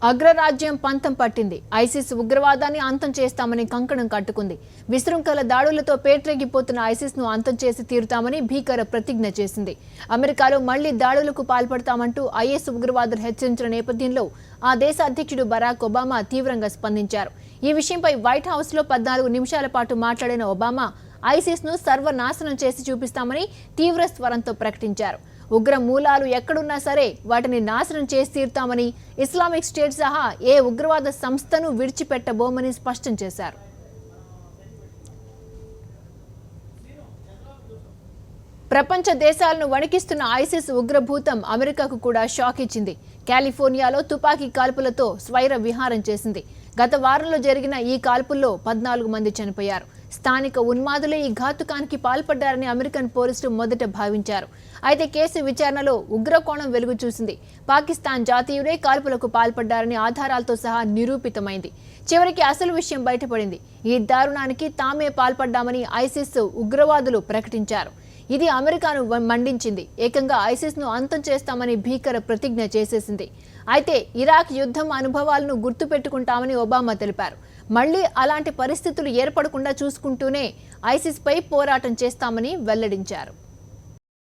అగ్రరాజ్యం పంతం పట్టింది. ఐసిస్ ఉగ్రవాదాన్ని అంతం చేస్తామని కంకణం కట్టుకుంది. విశృంఖల దాడులతో పేట్రెగిపోతున్న ఐసిస్ ను అంతం చేసి తీరుతామని భీకర ప్రతిజ్ఞ చేసింది. అమెరికాలో మళ్లీ దాడులకు పాల్పడతామంటూ ఐఎస్ ఉగ్రవాదులు హెచ్చరించిన నేపథ్యంలో ఆ దేశ అధ్యక్షుడు బరాక్ ఒబామా తీవ్రంగా స్పందించారు. ఈ విషయంపై వైట్ హౌస్ లో 14 నిమిషాల పాటు మాట్లాడిన ఒబామా ఐసిస్ ను సర్వనాశనం చేసి చూపిస్తామని తీవ్ర స్వరంతో ప్రకటించారు. ఉగ్ర మూలాలు ఎక్కడున్నా సరే వాటిని నాశనం చేసి తీరుతామని, ఇస్లామిక్ స్టేట్ సహా ఏ ఉగ్రవాద సంస్థను విడిచిపెట్టబోమని స్పష్టం చేశారు. ప్రపంచ దేశాలను వణికిస్తున్న ఐసిస్ ఉగ్రభూతం అమెరికాకు కూడా షాక్ ఇచ్చింది. కాలిఫోర్నియాలో తుపాకీ కాల్పులతో స్వైర విహారం చేసింది. గత వారంలో జరిగిన ఈ కాల్పుల్లో 14 మంది చనిపోయారు. స్థానిక ఉన్మాదులే ఈ ఘాతుకానికి పాల్పడ్డారని అమెరికన్ పోలీసులు మొదట భావించారు. అయితే కేసు విచారణలో ఉగ్రకోణం వెలుగు చూసింది. పాకిస్తాన్ జాతీయుడే కాల్పులకు పాల్పడ్డారని ఆధారాలతో సహా నిరూపితమైంది. చివరికి అసలు విషయం బయటపడింది. ఈ దారుణానికి తామే పాల్పడ్డామని ఐసిస్ ఉగ్రవాదులు ప్రకటించారు. ఇది అమెరికాను మండించింది. ఏకంగా ఐసిస్ ను అంతం చేస్తామని భీకర ప్రతిజ్ఞ చేసేసింది. అయితే ఇరాక్ యుద్ధం అనుభవాలను గుర్తుపెట్టుకుంటామని ఒబామా తెలిపారు. మళ్లీ అలాంటి పరిస్థితులు ఏర్పడకుండా చూసుకుంటూనే ఐసిస్ పై పోరాటం చేస్తామని వెల్లడించారు.